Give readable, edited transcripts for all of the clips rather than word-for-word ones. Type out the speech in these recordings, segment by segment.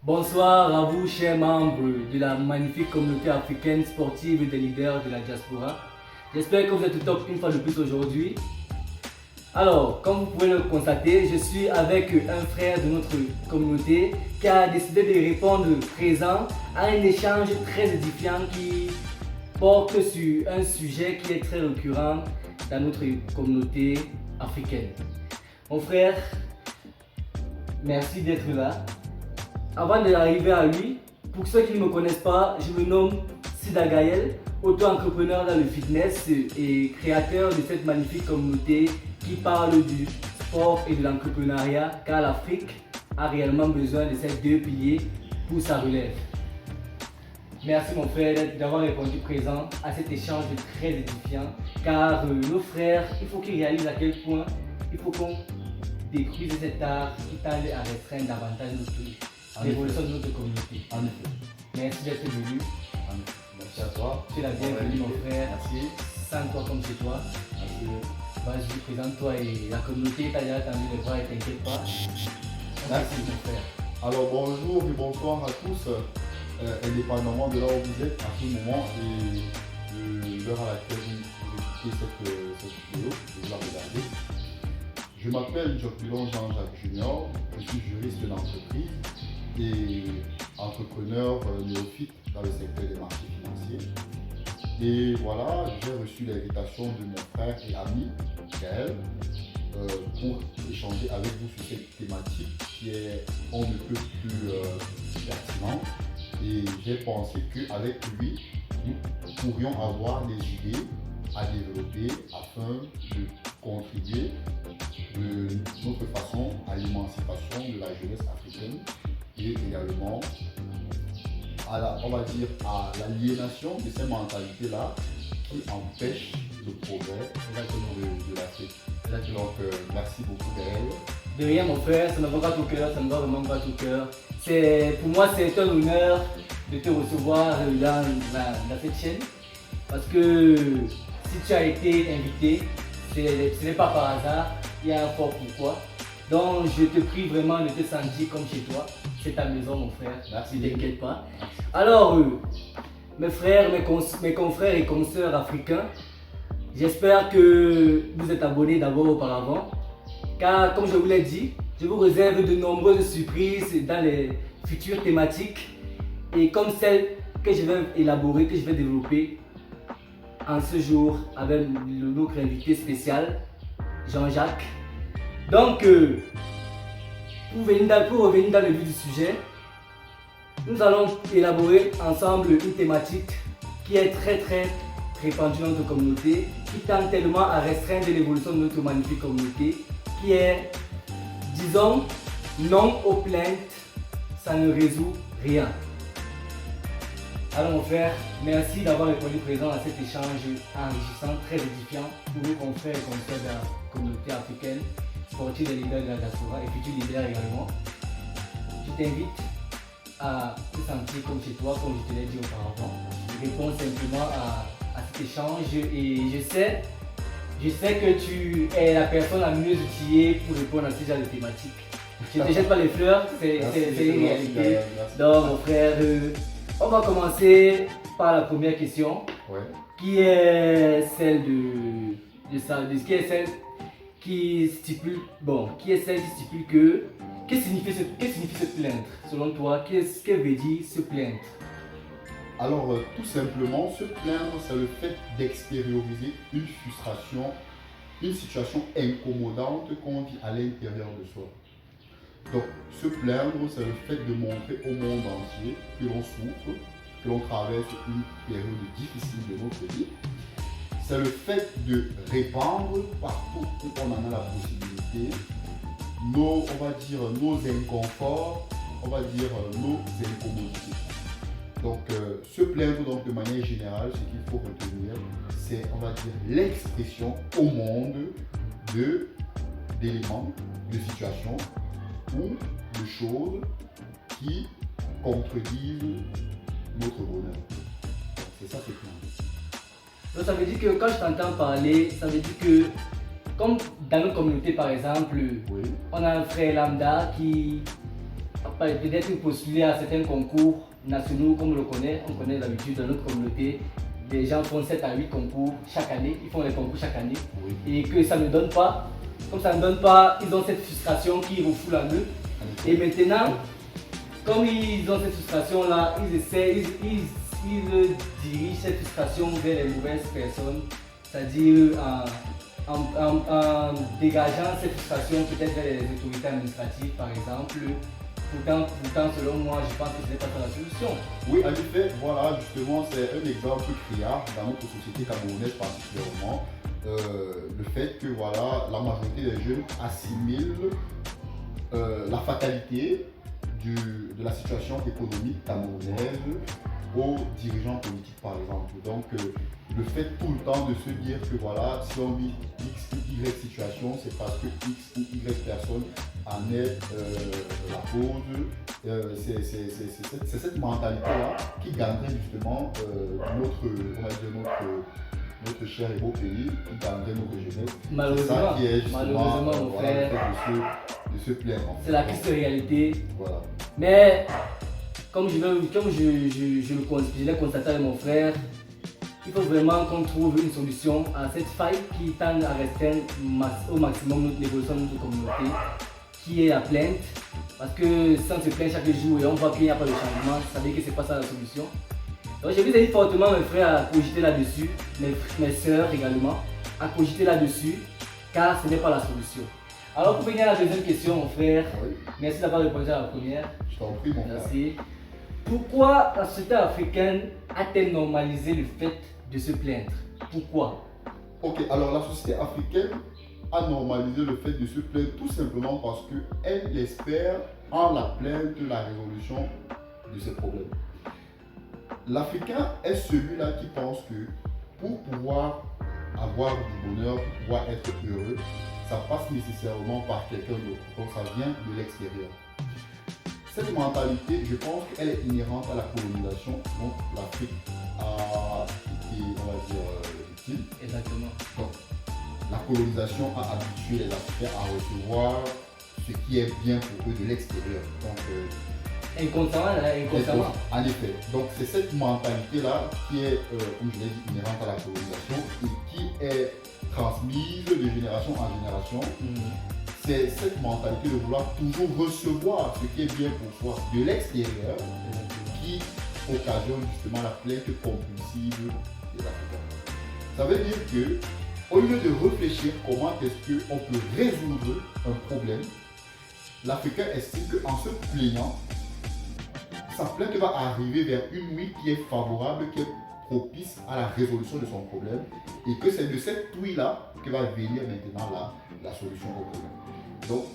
Bonsoir à vous, chers membres de la magnifique communauté africaine sportive et des leaders de la diaspora. J'espère que vous êtes au top une fois de plus aujourd'hui. Alors, comme vous pouvez le constater, je suis avec un frère de notre communauté qui a décidé de répondre présent à un échange très édifiant qui porte sur un sujet qui est très récurrent dans notre communauté africaine. Mon frère, merci d'être là. Avant d'arriver à lui, pour ceux qui ne me connaissent pas, je me nomme Sida Gaël, auto-entrepreneur dans le fitness et créateur de cette magnifique communauté qui parle du sport et de l'entrepreneuriat, car l'Afrique a réellement besoin de ces deux piliers pour sa relève. Merci mon frère d'avoir répondu présent à cet échange très édifiant, car nos frères, il faut qu'ils réalisent à quel point il faut qu'on détruise cet art qui tend à restreindre davantage l'évolution de notre communauté. En effet. Merci d'être venu. Merci à toi. Tu es la bienvenue mon frère. Merci. Sans toi comme chez toi. Merci. Vas-y, présente-toi et la communauté t'a déjà tendu les bras et t'inquiète pas. Merci mon frère. Alors bonjour et bonsoir à tous, indépendamment de là où vous êtes à ce moment et de l'heure à laquelle vous écoutez cette vidéo, vous la regardez. Je m'appelle Jocpilon Jean-Jacques Junior, je suis juriste d'entreprise et entrepreneur néophyte dans le secteur des marchés financiers. Et voilà, j'ai reçu l'invitation de mon frère et ami, Gaël, pour échanger avec vous sur cette thématique qui est on ne peut plus pertinente. Et j'ai pensé qu'avec lui, nous pourrions avoir des idées à développer afin de contribuer de notre façon à l'émancipation de la jeunesse africaine et également à l'aliénation de ces mentalités-là qui empêchent le progrès de l'Afrique. Donc merci beaucoup Gaël. De rien mon frère, ça ne va pas au cœur, ça ne va vraiment pas au cœur. Pour moi c'est un honneur de te recevoir dans cette chaîne parce que si tu as été invité, ce n'est pas par hasard, il y a un fort pourquoi. Donc je te prie vraiment de te sentir comme chez toi. C'est ta maison mon frère, merci, ne t'inquiète pas. Alors mes frères, mes confrères et consoeurs africains, j'espère que vous êtes abonnés d'abord auparavant. Car comme je vous l'ai dit, je vous réserve de nombreuses surprises dans les futures thématiques. Et comme celle que je vais élaborer, que je vais développer en ce jour avec notre invité spécial, Jean-Jacques. Donc, pour revenir dans le vif du sujet, nous allons élaborer ensemble une thématique qui est très répandue dans notre communauté, qui tend tellement à restreindre l'évolution de notre magnifique communauté, qui est, disons, non aux plaintes, ça ne résout rien. Alors mon frère, merci d'avoir répondu présent à cet échange enrichissant, très édifiant pour nos confrères et consoeurs de la communauté africaine, sportifs des leaders de la diaspora et futurs leaders également. Je t'invite à te sentir comme chez toi, comme je te l'ai dit auparavant. Je réponds simplement à cet échange et je sais que tu es la personne la mieux outillée pour répondre à ce genre de thématiques. Je ne te jette pas les fleurs, c'est une réalité. Donc mon frère, on va commencer par la première question, qui est celle qui stipule que qu'est-ce signifie se plaindre selon toi, qu'est-ce que veut dire se plaindre? Alors tout simplement, se plaindre, c'est le fait d'extérioriser une frustration, une situation incommodante qu'on vit à l'intérieur de soi. Donc se plaindre, c'est le fait de montrer au monde entier que l'on souffre, que l'on traverse une période difficile de notre vie. C'est le fait de répandre partout où on en a la possibilité nos inconforts, nos incommodités. Donc se plaindre donc, de manière générale, ce qu'il faut retenir, c'est l'expression au monde d'éléments, de situations ou de choses qui contredisent notre bonheur. Donc, c'est ça ce plan. Donc ça veut dire que quand je t'entends parler, ça veut dire que comme dans notre communauté par exemple, Oui. on a un frère lambda qui peut-être postulé à certains concours nationaux comme on le connaît. On connaît d'habitude dans notre communauté, des gens font 7 à 8 concours chaque année, ils font les concours chaque année Oui. et que ça ne donne pas. Comme ça ne donne pas, ils ont cette frustration qui refoule en eux. Et maintenant, comme ils ont cette frustration là, ils essaient, ils dirigent cette frustration vers les mauvaises personnes, c'est-à-dire en dégageant cette frustration peut-être vers les autorités administratives par exemple. Pourtant, selon moi, je pense que ce n'est pas ça la solution. Oui, en effet, voilà, justement, c'est un exemple criard dans notre société camerounaise particulièrement. Le fait que voilà, la majorité des jeunes assimilent la fatalité de la situation économique camerounaise aux dirigeants politiques par exemple. Donc le fait tout le temps de se dire que voilà, si on vit X ou Y situation, c'est parce que X ou Y personne en est la cause. C'est cette mentalité-là qui gagnerait justement notre cher et beau pays, qui gagnerait notre jeunesse. C'est ça qui est justement mon frère, de se plaindre. C'est la triste réalité. Voilà. Mais comme je l'ai constaté avec mon frère, il faut vraiment qu'on trouve une solution à cette faille qui tend à restreindre au maximum l'évolution de notre communauté, qui est la plainte. Parce que si on se plaint chaque jour et on voit qu'il n'y a pas de changement, ça veut dire que ce n'est pas ça la solution. Donc je vous invite fortement mes frères à cogiter là-dessus, mes soeurs également, à cogiter là-dessus, car ce n'est pas la solution. Alors pour venir à la deuxième question, mon frère, Oui. merci d'avoir répondu à la première. Je t'en prie, mon frère. Merci. Pourquoi la société africaine a-t-elle normalisé le fait de se plaindre? Pourquoi? Ok, alors la société africaine a normalisé le fait de se plaindre tout simplement parce qu'elle espère en la plainte la résolution de ses problèmes. L'Africain est celui-là qui pense que pour pouvoir avoir du bonheur, pour pouvoir être heureux, ça passe nécessairement par quelqu'un d'autre. Donc ça vient de l'extérieur. Cette mentalité, je pense qu'elle est inhérente à la colonisation. Donc l'Afrique a été, on va dire, victime. Exactement. Donc la colonisation a habitué les Africains à recevoir ce qui est bien pour eux de l'extérieur. Donc inconsciemment. en effet. Donc c'est cette mentalité-là qui est, comme je l'ai dit, inhérente à la colonisation et qui est transmise de génération en génération. C'est cette mentalité de vouloir toujours recevoir ce qui est bien pour soi de l'extérieur qui occasionne justement la plainte compulsive des Africains. Ça veut dire que au lieu de réfléchir comment est-ce qu'on peut résoudre un problème, l'Africain estime qu'en se plaignant, sa plainte va arriver vers une nuit qui est favorable, qui est propice à la résolution de son problème et que c'est de cette nuit-là que va venir maintenant la solution au problème. Donc,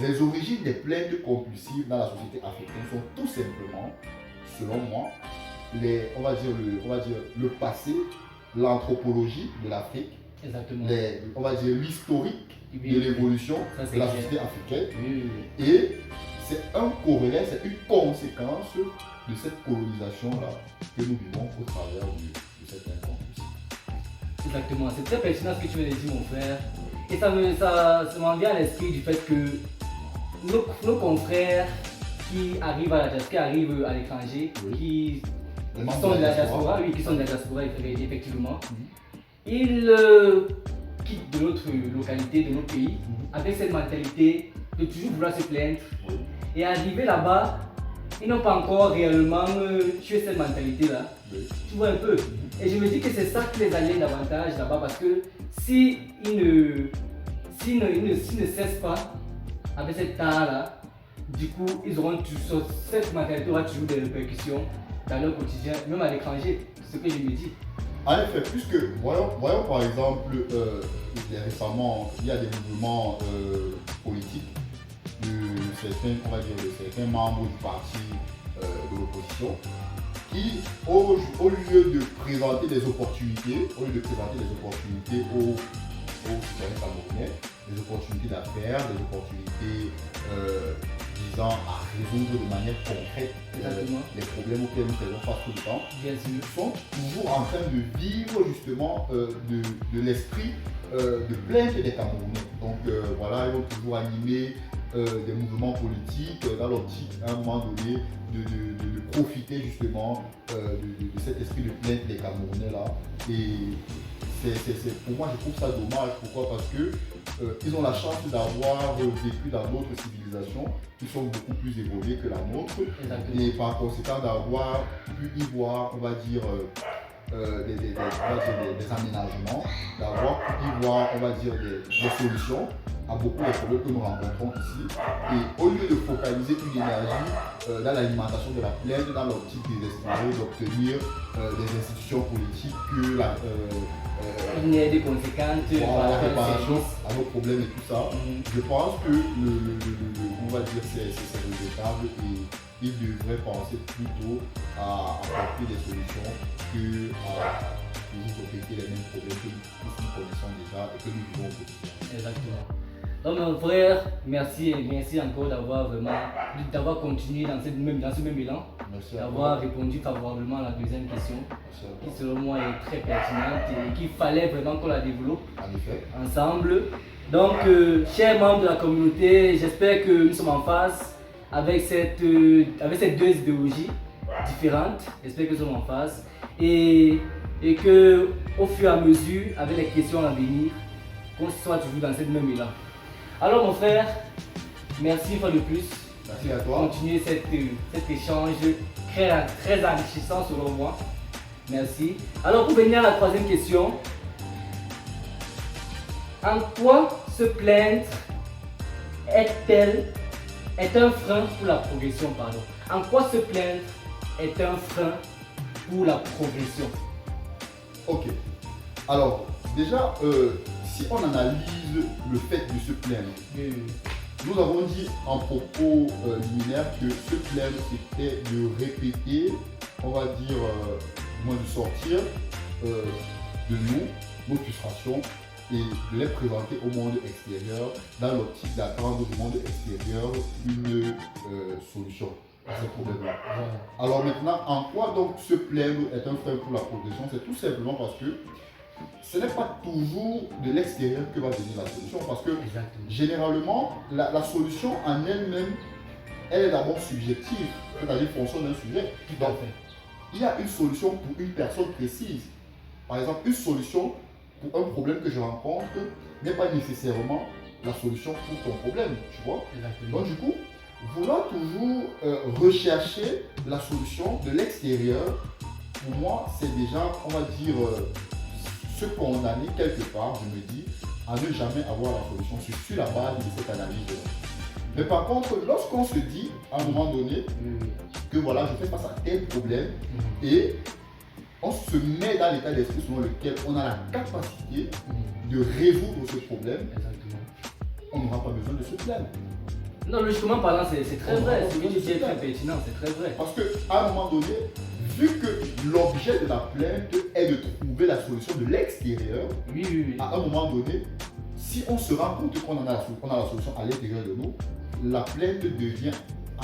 les origines des plaintes compulsives dans la société africaine sont tout simplement, selon moi, on va dire le passé, l'anthropologie de l'Afrique, on va dire l'historique de l'évolution de la société africaine. Et c'est un corollaire, c'est une conséquence de cette colonisation-là que nous vivons au travers de cette incompulsion. Exactement, c'est très pertinent ce que tu viens de dire, mon frère. Et ça m'en vient à l'esprit du fait que nos confrères qui arrivent à l'étranger, qui sont de la diaspora, effectivement, ils quittent de notre localité, de notre pays, avec cette mentalité de toujours vouloir se plaindre. Et arriver là-bas, ils n'ont pas encore réellement tué cette mentalité-là. Tu vois un peu. Et je me dis que c'est ça qui les aliène davantage là-bas parce que s'ils ne cessent pas avec cette tare-là, du coup, cette mentalité aura toujours des répercussions dans leur quotidien, même à l'étranger. C'est ce que je me dis. En effet, puisque, voyons par exemple, récemment, il y a des mouvements politiques de certains membres du parti de l'opposition qui, au lieu de présenter des opportunités, aux citoyens camerounais, des opportunités d'affaires, des opportunités visant à résoudre de manière concrète les problèmes auxquels nous faisons face tout le temps, sont toujours en train de vivre justement de l'esprit de plainte des Camerounais. Donc voilà, ils vont toujours animer des mouvements politiques dans l'optique à un moment donné de profiter justement de cet esprit de plainte des Camerounais là. Et pour moi, je trouve ça dommage. Pourquoi? Parce que ils ont la chance d'avoir vécu dans d'autres civilisations qui sont beaucoup plus évoluées que la nôtre. Exactement. Et par conséquent d'avoir pu y voir, on va dire, des aménagements, d'avoir pu y voir, on va dire, des solutions à beaucoup de problèmes que nous rencontrons ici. Et au lieu de focaliser une énergie dans l'alimentation de la plainte, dans l'optique d'espérer d'obtenir des institutions politiques que une aide conséquente pour la réparation à nos problèmes et tout ça, je pense que on va dire c'est regrettable et il devrait penser plutôt à apporter des solutions que à toujours répéter les mêmes problèmes que nous connaissons déjà et que nous vivons au quotidien. Exactement. Donc mon frère, merci encore d'avoir continué dans ce même élan, d'avoir répondu favorablement à la deuxième question, qui selon moi est très pertinente et qu'il fallait vraiment qu'on la développe ensemble. Donc, chers membres de la communauté, j'espère que nous sommes en face avec ces deux idéologies différentes. J'espère que nous sommes en face et que au fur et à mesure, avec les questions à venir, qu'on soit toujours dans cette même élan. Alors mon frère, merci une fois de plus. Merci à toi. Continuer cet échange très enrichissant selon moi. Merci. Alors pour venir à la troisième question, en quoi se plaindre est un frein pour la progression, pardon. En quoi se plaindre est un frein pour la progression? Ok. Alors déjà, si on analyse le fait de se plaindre, nous avons dit en propos liminaire que se plaindre c'était de répéter, on va dire, de sortir de nous, nos frustrations et de les présenter au monde extérieur dans l'optique d'attendre du monde extérieur une solution à ces problèmes-là. Alors maintenant, en quoi donc se plaindre est un frein pour la progression? C'est tout simplement parce que ce n'est pas toujours de l'extérieur que va venir la solution, parce que généralement, la solution en elle-même, elle est d'abord subjective, c'est-à-dire fonction d'un sujet. Donc, il y a une solution pour une personne précise. Par exemple, une solution pour un problème que je rencontre n'est pas nécessairement la solution pour ton problème, tu vois. Donc du coup, vouloir toujours rechercher la solution de l'extérieur, pour moi, c'est déjà, on va dire, se condamner quelque part, je me dis, à ne jamais avoir la solution sur la base de cette analyse. Mais par contre, lorsqu'on se dit à un moment donné que voilà, je fais face à tel problème et on se met dans l'état d'esprit selon lequel on a la capacité de résoudre ce problème, on n'aura pas besoin de se plaindre. Non, logiquement parlant, c'est très vrai. Ce que tu dis est très pertinent, c'est très vrai. Parce qu'à un moment donné, vu que l'objet de la plainte est de trouver la solution de l'extérieur, à un moment donné, si on se rend compte qu'on a la solution à l'intérieur de nous, la plainte devient,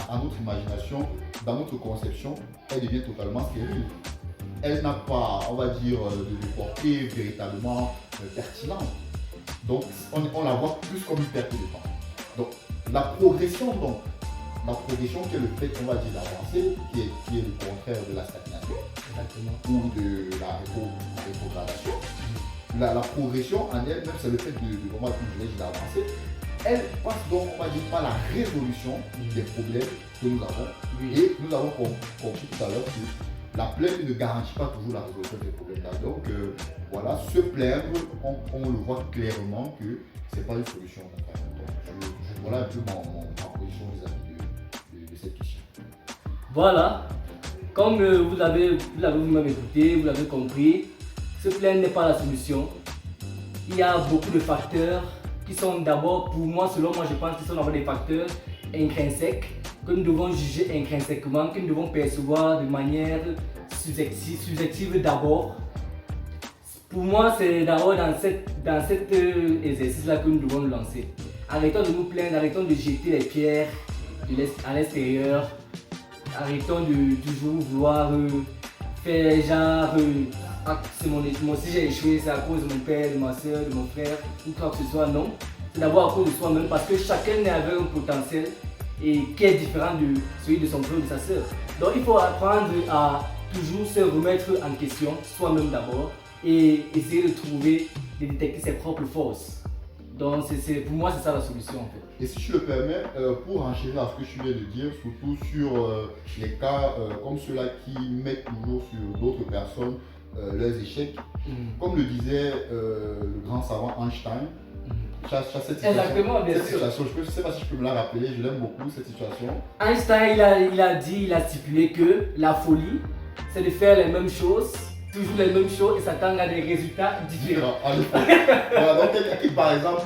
à notre imagination, dans notre conception, elle devient totalement stérile. Elle n'a pas, on va dire, de portée véritablement pertinente. Donc, on la voit plus comme une perte de temps. Donc, la progression qui est le fait, on va dire, d'avancer, qui est le contraire de la stagnation ou de la rétrogradation. La progression en elle-même, c'est le fait d'avancer. Elle passe donc, on va dire, par la résolution des problèmes que nous avons. Et nous avons compris tout à l'heure que la plainte ne garantit pas toujours la résolution des problèmes-là. Donc voilà, se plaindre, on le voit clairement que ce n'est pas une solution. Donc, voilà un peu ma position vis-à-vis de cette question. Voilà, comme vous l'avez vous-même écouté, vous l'avez compris, se plaindre n'est pas la solution. Il y a beaucoup de facteurs qui sont d'abord, pour moi, selon moi, je pense qu'ils sont d'abord des facteurs intrinsèques que nous devons juger intrinsèquement, que nous devons percevoir de manière subjective d'abord. Pour moi, c'est d'abord dans cet exercice-là que nous devons nous lancer. Arrêtons de nous plaindre, arrêtons de jeter les pierres à l'extérieur. Arrêtons de toujours vouloir faire genre si j'ai échoué, c'est à cause de mon père, de ma soeur, de mon frère, ou quoi que ce soit. Non, c'est d'abord à cause de soi-même parce que chacun est avec un potentiel et qui est différent de celui de son frère ou de sa soeur. Donc il faut apprendre à toujours se remettre en question, soi-même d'abord, et essayer de trouver, de détecter ses propres forces. Donc pour moi c'est ça la solution en fait. Et si tu le permets, pour enchérir à ce que tu viens de dire, surtout sur les cas comme ceux-là qui mettent toujours sur d'autres personnes leurs échecs, comme le disait le grand savant Einstein, cette situation, je ne sais pas si je peux me la rappeler, je l'aime beaucoup cette situation. Einstein il a stipulé que la folie c'est de faire les mêmes choses, toujours les mêmes choses et s'attendre à des résultats différents. Voilà, donc quelqu'un qui par exemple,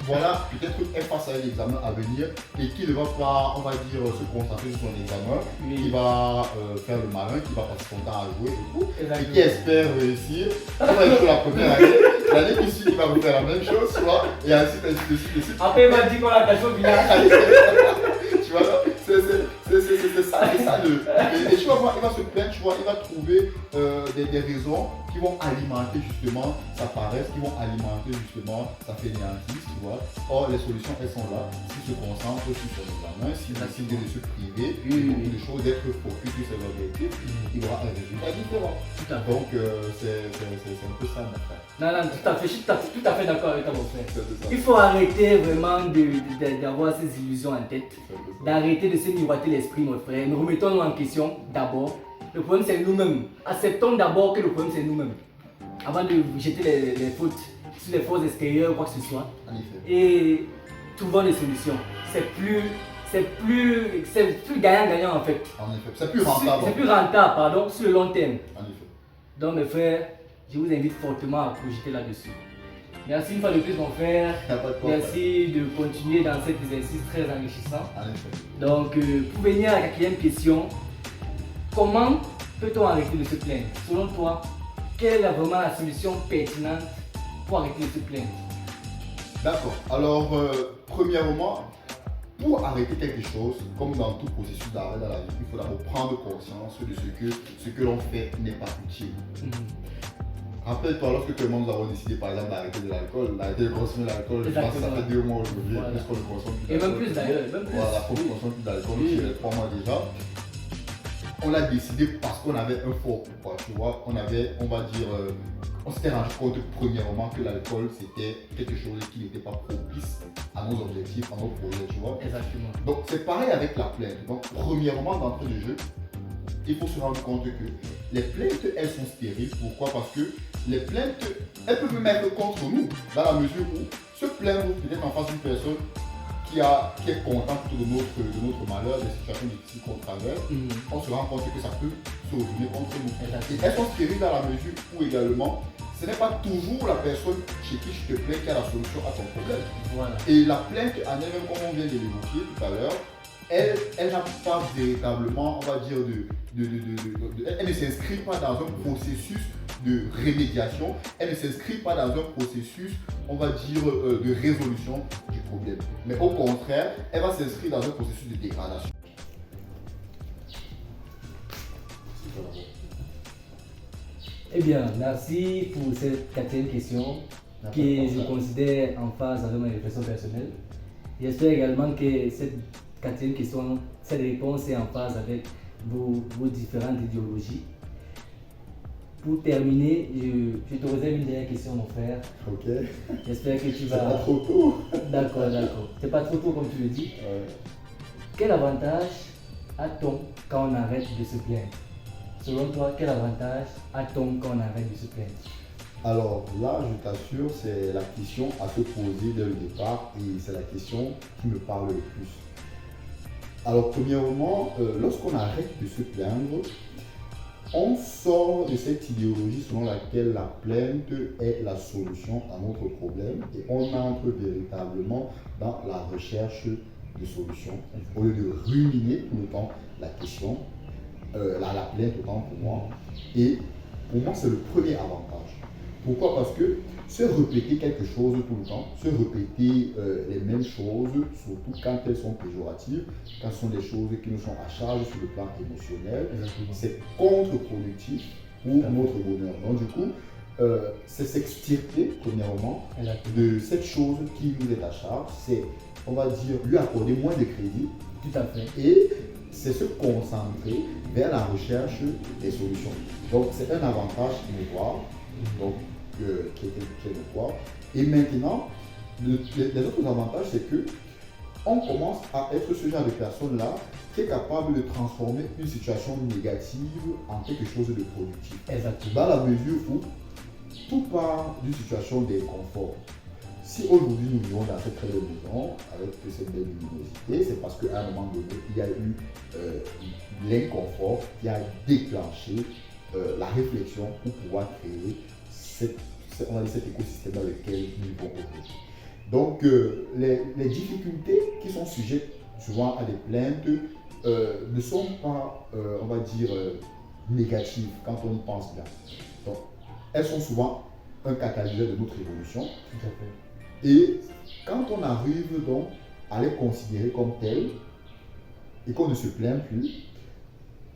voilà, peut-être est face à un examen à venir et qui ne va pas, on va dire, se concentrer sur son examen, qui va faire le malin, qui va passer son temps à jouer et tout, et qui espère réussir, il va échouer la première année, l'année qui suit il va refaire la même chose, tu vois, et ainsi de suite. Après il m'a dit qu'on a caché au village. Tu vois, c'est ça, et tu vas voir, il va se plaindre, tu vois, il va trouver des raisons qui vont alimenter justement sa paresse, qui vont alimenter justement sa fainéantise, tu vois. Or, les solutions, elles sont là. S'il se concentre sur son examen, s'il décide de se priver, beaucoup de choses, d'être focus sur ses objectifs, il aura un résultat différent. Donc, c'est un peu ça, mon frère. Non, tout à fait, je suis tout à fait d'accord avec toi, mon frère. Il faut arrêter vraiment d'avoir ces illusions en tête, d'arrêter de se miroiter l'esprit, mon frère. Nous remettons-nous en question d'abord. Le problème, c'est nous-mêmes. Acceptons d'abord que le problème, c'est nous-mêmes. Avant de jeter les fautes sur les forces extérieures ou quoi que ce soit. Et trouvons des solutions. C'est plus gagnant-gagnant en fait. En effet. C'est plus rentable. C'est plus rentable, pardon, sur le long terme. En effet. Donc, mes frères, je vous invite fortement à cogiter là-dessus. Merci une fois de plus, mon frère. Merci de continuer dans cet exercice très enrichissant. En effet. Donc, pour venir à la 4e question, comment peut-on arrêter de se plaindre? Selon toi, quelle est vraiment la solution pertinente pour arrêter de se plaindre? D'accord. Alors, premièrement, pour arrêter quelque chose, comme dans tout processus d'arrêt dans la vie, il faut d'abord prendre conscience de ce que l'on fait n'est pas utile. Rappelle-toi, lorsque tout le monde nous avons décidé par exemple d'arrêter de l'alcool, d'arrêter de consommer l'alcool, je pense que ça fait 2 mois aujourd'hui, puisqu'on ne consomme plus d'alcool. Et même plus d'ailleurs, Voilà, on ne consomme plus d'alcool, c'est 3 mois déjà. On a décidé parce qu'on avait un fort pourquoi, tu vois, on s'était rendu compte premièrement que l'alcool c'était quelque chose qui n'était pas propice à nos objectifs, à nos projets, tu vois. Exactement. Donc c'est pareil avec la plainte. Donc premièrement d'entrée de jeu, il faut se rendre compte que les plaintes elles sont stériles. Pourquoi? Parce que les plaintes, elles peuvent même être contre nous, dans la mesure où se plaindre peut-être en face d'une personne qui est contente de notre malheur, des situations difficiles qu'on traverse, on se rend compte que ça peut se retourner contre nous. Et elles sont stériles dans la mesure où également, ce n'est pas toujours la personne chez qui je te plains qui a la solution à ton problème. Voilà. Et la plainte en elle-même, comme on vient de l'évoquer tout à l'heure, elle n'a pas véritablement, on va dire, elle ne s'inscrit pas dans un processus de rémédiation, elle ne s'inscrit pas dans un processus, on va dire, de résolution du problème. Mais au contraire, elle va s'inscrire dans un processus de dégradation. Eh bien, merci pour cette 4e question qui je considère en phase avec ma réflexion personnelle. J'espère également que cette 4e question, cette réponse est en phase avec vos différentes idéologies. Pour terminer, je te réserve une dernière question, mon frère. Ok. J'espère que tu vas. C'est pas trop tôt. D'accord. C'est pas trop tôt comme tu le dis. Quel avantage a-t-on quand on arrête de se plaindre? Selon toi, quel avantage a-t-on quand on arrête de se plaindre? Alors là, je t'assure, c'est la question à se poser dès le départ et c'est la question qui me parle le plus. Alors premièrement, lorsqu'on arrête de se plaindre, on sort de cette idéologie selon laquelle la plainte est la solution à notre problème et on entre véritablement dans la recherche de solutions au lieu de ruminer tout le temps la question, la plainte autant pour moi. Et pour moi, c'est le premier avantage. Pourquoi? Parce que se répéter quelque chose tout le temps, se répéter les mêmes choses, surtout quand elles sont péjoratives, quand ce sont des choses qui nous sont à charge sur le plan émotionnel, c'est contre-productif pour notre bonheur. Donc du coup, c'est s'extirper premièrement de cette chose qui nous est à charge, c'est, on va dire, lui accorder moins de crédit. Tout à fait. Et c'est se concentrer vers la recherche des solutions. Donc c'est un avantage notoire, donc qui est notoire. Et maintenant, les autres avantages, c'est que on commence à être ce genre de personne-là qui est capable de transformer une situation négative en quelque chose de productif. Exactement. Dans la mesure où tout part d'une situation d'inconfort. Si aujourd'hui nous vivons dans cette très belle maison, avec cette belle luminosité, c'est parce qu'à un moment donné, il y a eu l'inconfort qui a déclenché la réflexion pour pouvoir créer cet écosystème dans lequel nous vivons aujourd'hui. Donc, les difficultés qui sont sujettes souvent à des plaintes ne sont pas, on va dire, négatives quand on y pense bien. Donc, elles sont souvent un catalyseur de notre évolution. Tout à fait. Et quand on arrive donc à les considérer comme telles et qu'on ne se plaint plus,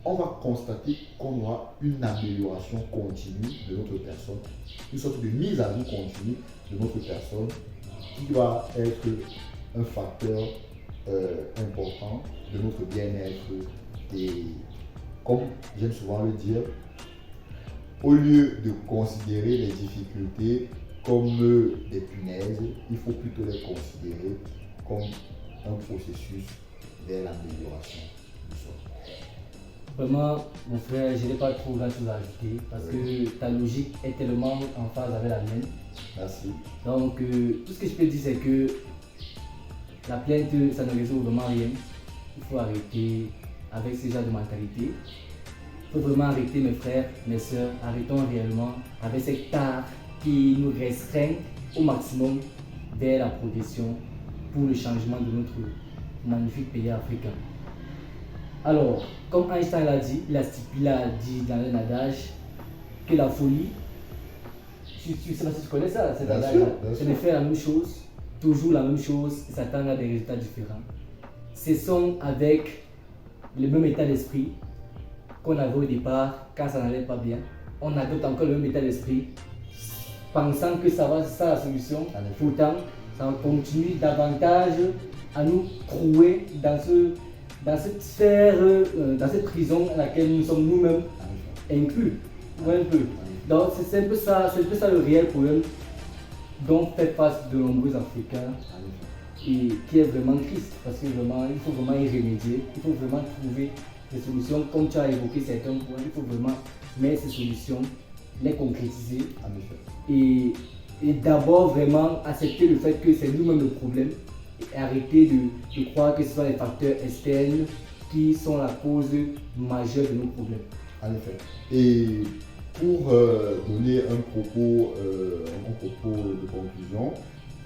on va constater qu'on aura une amélioration continue de notre personne, une sorte de mise à jour continue de notre personne qui va être un facteur important de notre bien-être. Et comme j'aime souvent le dire, au lieu de considérer les difficultés comme des punaises, il faut plutôt les considérer comme un processus vers l'amélioration du soi. Vraiment, mon frère, je n'ai pas trop grand chose à ajouter parce que ta logique est tellement en phase avec la mienne. Merci. Donc, tout ce que je peux dire, c'est que la plainte, ça ne résout vraiment rien. Il faut arrêter avec ce genre de mentalité. Il faut vraiment arrêter, mes frères, mes soeurs. Arrêtons réellement avec cet art qui nous restreint au maximum vers la progression pour le changement de notre magnifique pays africain. Alors, comme Einstein l'a dit, il a dit dans un adage que la folie, tu sais pas si tu connais ça, cet adage, c'est de faire la même chose, toujours la même chose, et s'attendre à des résultats différents. Cessons avec le même état d'esprit qu'on avait au départ quand ça n'allait pas bien. On adopte encore le même état d'esprit, pensant que ça va, c'est ça la solution. Pourtant, ça continue davantage à nous trouver dans cette sphère, dans cette prison à laquelle nous sommes nous-mêmes inclus. Un peu. Donc c'est un peu ça le réel problème dont fait face de nombreux Africains et qui est vraiment triste parce que vraiment, il faut vraiment y remédier, il faut vraiment trouver des solutions comme tu as évoqué certains points, il faut vraiment mettre ces solutions, les concrétiser et d'abord vraiment accepter le fait que c'est nous-mêmes le problème et arrêter de croire que ce sont les facteurs externes qui sont la cause majeure de nos problèmes. En effet. Et pour donner un propos de conclusion,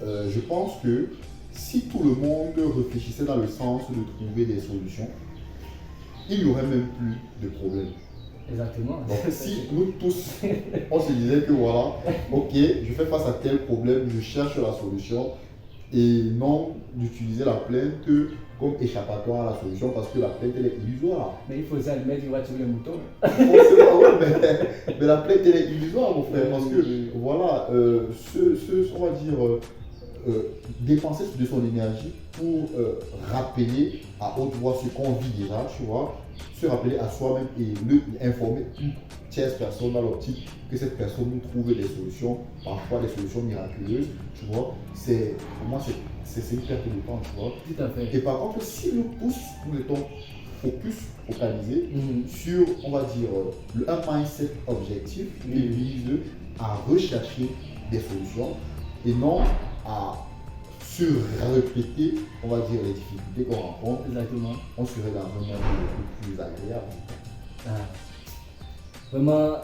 je pense que si tout le monde réfléchissait dans le sens de trouver des solutions, il n'y aurait même plus de problèmes. Exactement. Donc, si nous tous, on se disait que voilà, ok, je fais face à tel problème, je cherche la solution, et non d'utiliser la plainte comme échappatoire à la solution parce que la plainte elle est illusoire. Mais il faut ça admettre qu'il va tuer les moutons. Mais la plainte elle est illusoire, mon frère, parce que voilà, on va dire, dépenser de son énergie pour rappeler à haute voix ce qu'on vit déjà, tu vois, se rappeler à soi-même et informer une tierce personne dans l'optique que cette personne nous trouve des solutions, parfois des solutions miraculeuses, tu vois, pour moi c'est une perte de temps, tu vois. Tout à fait. Et par contre, si nous tous, nous étions focalisés sur, on va dire, un mindset objectif qui vise à rechercher des solutions et non à sur-répéter, on va dire, les difficultés qu'on rencontre. Exactement. On serait dans un monde beaucoup plus agréable. Vraiment,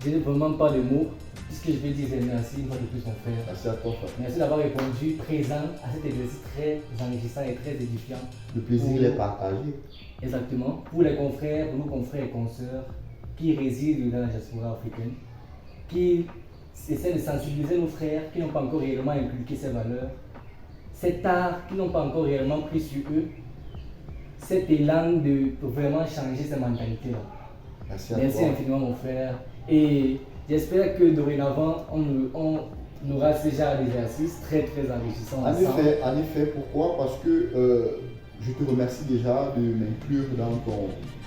je n'ai vraiment pas de mots. Tout ce que je vais dire, c'est merci une fois de plus, mon frère. Merci à toi, frère. Merci d'avoir répondu présent à cet exercice très enrichissant et très édifiant. Le plaisir est partagé. Exactement. Pour les confrères, pour nos confrères et consoeurs qui résident dans la diaspora africaine, qui essaie de sensibiliser nos frères qui n'ont pas encore réellement inculqué ces valeurs, cet art qui n'ont pas encore réellement pris sur eux, cet élan de pour vraiment changer ces mentalités-là. Merci Infiniment mon frère. Et j'espère que dorénavant, on aura ce genre d'exercice très très enrichissant. En effet, pourquoi? Parce que je te remercie déjà de m'inclure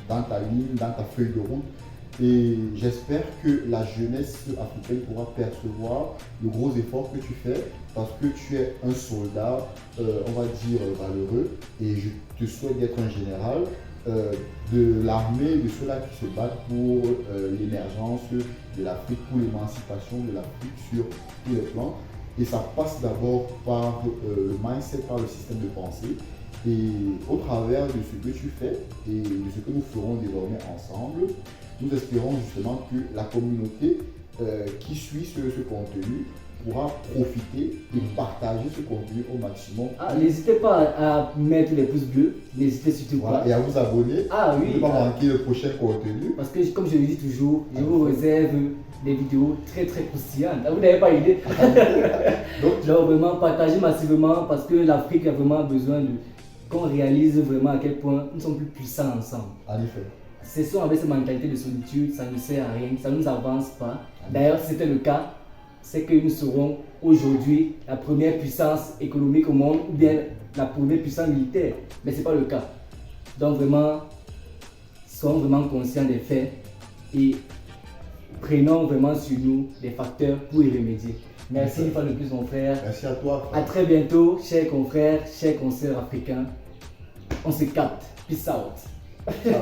dans ta ligne, dans ta feuille de route. Et j'espère que la jeunesse africaine pourra percevoir le gros effort que tu fais parce que tu es un soldat, on va dire, valeureux. Et je te souhaite d'être un général de l'armée, de ceux-là qui se battent pour l'émergence de l'Afrique, pour l'émancipation de l'Afrique sur tous les plans. Et ça passe d'abord par le mindset, par le système de pensée. Et au travers de ce que tu fais et de ce que nous ferons désormais ensemble, nous espérons justement que la communauté qui suit ce contenu pourra profiter et partager ce contenu au maximum. N'hésitez pas à mettre les pouces bleus, n'hésitez surtout pas. Et à vous abonner pour ne pas manquer le prochain contenu. Parce que comme je le dis toujours, je vous réserve des vidéos très très croustillantes. Vous n'avez pas idée. Donc vraiment, partagez massivement parce que l'Afrique a vraiment besoin qu'on réalise vraiment à quel point nous sommes plus puissants ensemble. En effet. C'est ça, avec cette mentalité de solitude, ça ne sert à rien, ça ne nous avance pas. D'ailleurs, si c'était le cas, c'est que nous serons aujourd'hui la première puissance économique au monde ou bien la première puissance militaire. Mais ce n'est pas le cas. Donc vraiment, soyons vraiment conscients des faits et prenons vraiment sur nous des facteurs pour y remédier. Merci une fois de plus mon frère. Merci à toi. Frère. À très bientôt, chers confrères, chers consoeurs africains. On se capte. Peace out. Ciao.